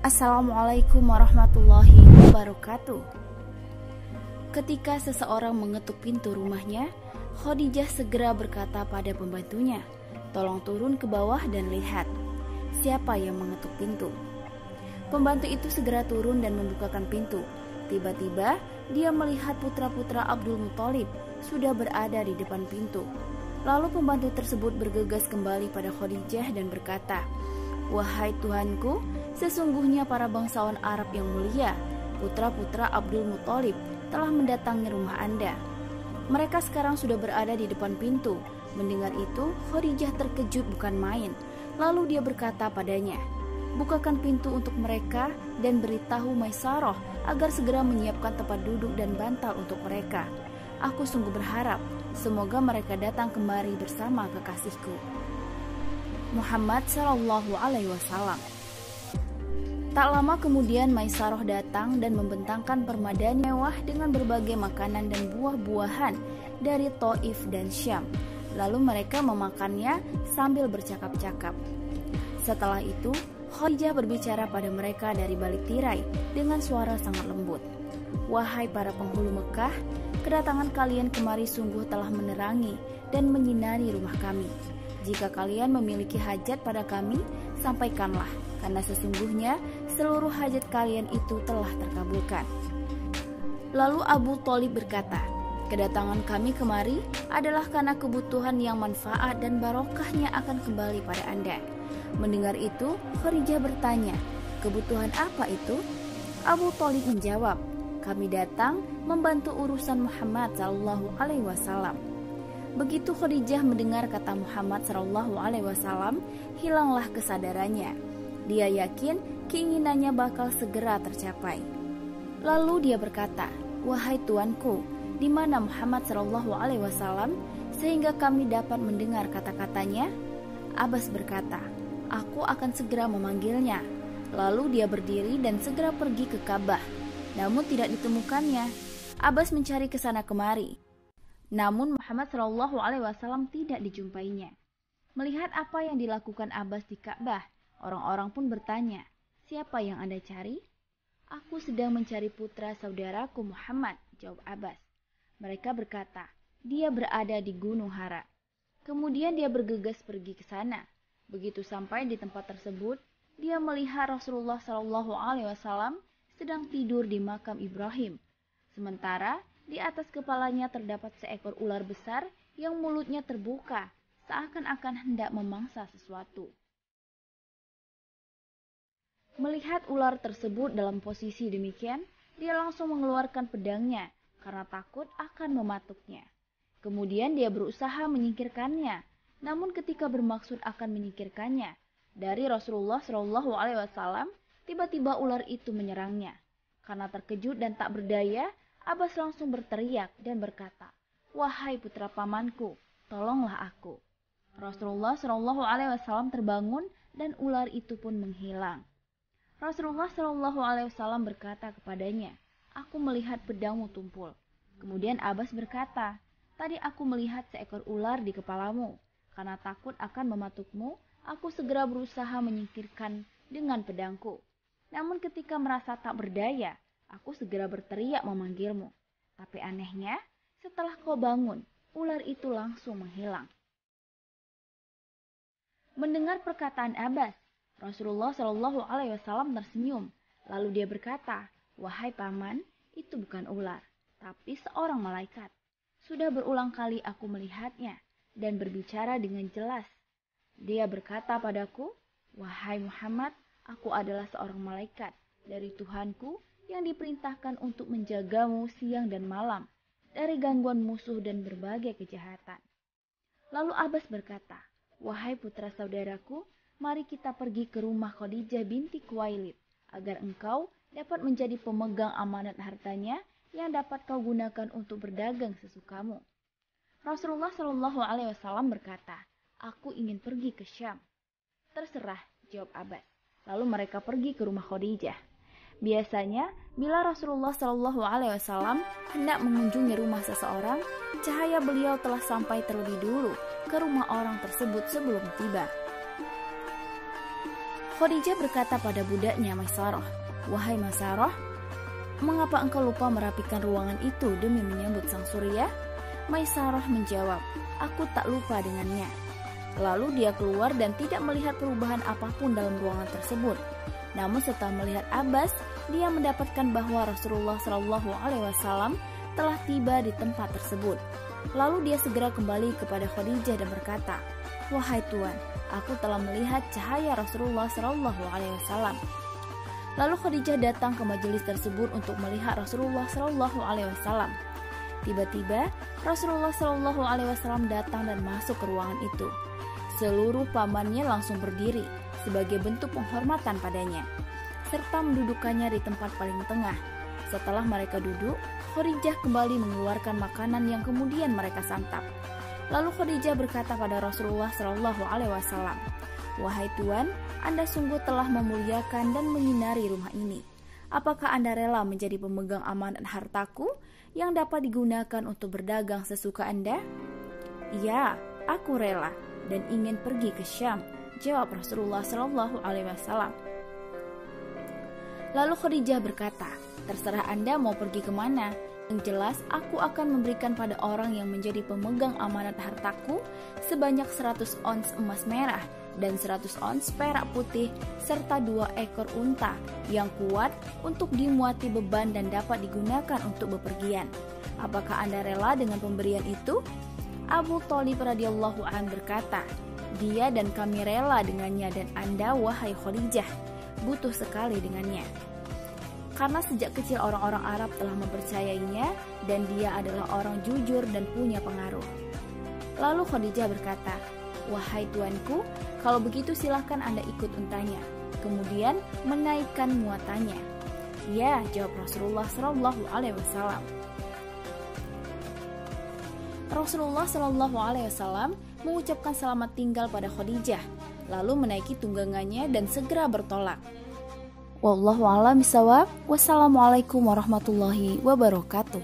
Assalamualaikum warahmatullahi wabarakatuh. Ketika seseorang mengetuk pintu rumahnya, Khadijah segera berkata pada pembantunya, "Tolong turun ke bawah dan lihat siapa yang mengetuk pintu." Pembantu itu segera turun dan membukakan pintu. Tiba-tiba dia melihat putra-putra Abdul Muthalib sudah berada di depan pintu. Lalu pembantu tersebut bergegas kembali pada Khadijah dan berkata, "Wahai Tuhanku, sesungguhnya para bangsawan Arab yang mulia, putra-putra Abdul Muthalib telah mendatangi rumah Anda. Mereka sekarang sudah berada di depan pintu." Mendengar itu, Khadijah terkejut bukan main. Lalu dia berkata padanya, "Bukakan pintu untuk mereka dan beritahu Maisarah agar segera menyiapkan tempat duduk dan bantal untuk mereka. Aku sungguh berharap semoga mereka datang kemari bersama kekasihku Muhammad Sallallahu Alaihi Wasallam." Tak lama kemudian Maisarah datang dan membentangkan permadani mewah dengan berbagai makanan dan buah-buahan dari Taif dan Syam. Lalu mereka memakannya sambil bercakap-cakap. Setelah itu, Khadijah berbicara pada mereka dari balik tirai dengan suara sangat lembut. "Wahai para penghulu Mekah, kedatangan kalian kemari sungguh telah menerangi dan menyinari rumah kami. Jika kalian memiliki hajat pada kami, sampaikanlah, karena sesungguhnya seluruh hajat kalian itu telah terkabulkan." Lalu Abu Thalib berkata, "Kedatangan kami kemari adalah karena kebutuhan yang manfaat dan barokahnya akan kembali pada Anda." Mendengar itu, Khadijah bertanya, "Kebutuhan apa itu?" Abu Thalib menjawab, "Kami datang membantu urusan Muhammad Sallallahu Alaihi Wasallam." Begitu Khadijah mendengar kata Muhammad Sallallahu Alaihi Wasallam, hilanglah kesadarannya. Dia yakin keinginannya bakal segera tercapai. Lalu dia berkata, "Wahai Tuanku, di mana Muhammad Sallallahu Alaihi Wasallam sehingga kami dapat mendengar kata-katanya?" Abbas berkata, "Aku akan segera memanggilnya." Lalu dia berdiri dan segera pergi ke Ka'bah, namun tidak ditemukannya. Abbas mencari ke sana kemari, namun Muhammad Shallallahu Alaihi Wasallam tidak dijumpainya. Melihat apa yang dilakukan Abbas di Ka'bah, orang-orang pun bertanya, "Siapa yang Anda cari?" "Aku sedang mencari putra saudaraku Muhammad," jawab Abbas. Mereka berkata, "Dia berada di Gunung Hara." Kemudian dia bergegas pergi ke sana. Begitu sampai di tempat tersebut, dia melihat Rasulullah Shallallahu Alaihi Wasallam sedang tidur di makam Ibrahim. Sementara di atas kepalanya terdapat seekor ular besar yang mulutnya terbuka, seakan-akan hendak memangsa sesuatu. Melihat ular tersebut dalam posisi demikian, dia langsung mengeluarkan pedangnya karena takut akan mematuknya. Kemudian dia berusaha menyingkirkannya, namun ketika bermaksud akan menyingkirkannya dari Rasulullah Shallallahu Alaihi Wasallam, tiba-tiba ular itu menyerangnya. Karena terkejut dan tak berdaya, Abbas langsung berteriak dan berkata, "Wahai putra pamanku, tolonglah aku." Rasulullah Shallallahu Alaihi Wasallam terbangun dan ular itu pun menghilang. Rasulullah Shallallahu Alaihi Wasallam berkata kepadanya, "Aku melihat pedangmu tumpul." Kemudian Abbas berkata, "Tadi aku melihat seekor ular di kepalamu. Karena takut akan mematukmu, aku segera berusaha menyingkirkan dengan pedangku. Namun ketika merasa tak berdaya, aku segera berteriak memanggilmu. Tapi anehnya, setelah kau bangun, ular itu langsung menghilang." Mendengar perkataan Abbas, Rasulullah Shallallahu Alaihi Wasallam tersenyum. Lalu dia berkata, "Wahai paman, itu bukan ular, tapi seorang malaikat. Sudah berulang kali aku melihatnya dan berbicara dengan jelas. Dia berkata padaku, 'Wahai Muhammad, aku adalah seorang malaikat dari Tuhanku yang diperintahkan untuk menjagamu siang dan malam dari gangguan musuh dan berbagai kejahatan.'" Lalu Abbas berkata, "Wahai putra saudaraku, mari kita pergi ke rumah Khadijah binti Khuwailid agar engkau dapat menjadi pemegang amanat hartanya yang dapat kau gunakan untuk berdagang sesukamu." Rasulullah Shallallahu Alaihi Wasallam berkata, "Aku ingin pergi ke Syam." "Terserah," jawab Abbas. Lalu mereka pergi ke rumah Khadijah. Biasanya, bila Rasulullah Shallallahu Alaihi Wasallam hendak mengunjungi rumah seseorang, cahaya beliau telah sampai terlebih dulu ke rumah orang tersebut sebelum tiba. Khadijah berkata pada budaknya Maisarah, "Wahai Maisarah, mengapa engkau lupa merapikan ruangan itu demi menyambut sang surya?" Maisarah menjawab, "Aku tak lupa dengannya." Lalu dia keluar dan tidak melihat perubahan apapun dalam ruangan tersebut. Namun setelah melihat Abbas, dia mendapatkan bahwa Rasulullah SAW telah tiba di tempat tersebut. Lalu dia segera kembali kepada Khadijah dan berkata, "Wahai Tuan, aku telah melihat cahaya Rasulullah SAW." Lalu Khadijah datang ke majelis tersebut untuk melihat Rasulullah SAW. Tiba-tiba Rasulullah SAW datang dan masuk ke ruangan itu. Seluruh pamannya langsung berdiri sebagai bentuk penghormatan padanya, serta mendudukannya di tempat paling tengah. Setelah mereka duduk, Khadijah kembali mengeluarkan makanan yang kemudian mereka santap. Lalu Khadijah berkata pada Rasulullah SAW, "Wahai Tuan, Anda sungguh telah memuliakan dan menyinari rumah ini. Apakah Anda rela menjadi pemegang amanat hartaku yang dapat digunakan untuk berdagang sesuka Anda?" "Ya, aku rela dan ingin pergi ke Syam," jawab Rasulullah SAW. Lalu Khadijah berkata, "Terserah Anda mau pergi kemana. Yang jelas aku akan memberikan pada orang yang menjadi pemegang amanat hartaku sebanyak 100 ons emas merah dan 100 ons perak putih serta 2 ekor unta yang kuat untuk dimuati beban dan dapat digunakan untuk bepergian. Apakah Anda rela dengan pemberian itu?" Abu Thalib radhiyallahu anhu berkata, "Dia dan kami rela dengannya, dan Anda, wahai Khadijah, butuh sekali dengannya." Karena sejak kecil orang-orang Arab telah mempercayainya dan dia adalah orang jujur dan punya pengaruh. Lalu Khadijah berkata, "Wahai tuanku, kalau begitu silahkan Anda ikut untanya." Kemudian menaikkan muatannya. "Ya," jawab Rasulullah SAW. Rasulullah SAW mengucapkan selamat tinggal pada Khadijah, lalu menaiki tunggangannya dan segera bertolak. Wallahu a'lam bishawab. Wassalamualaikum warahmatullahi wabarakatuh.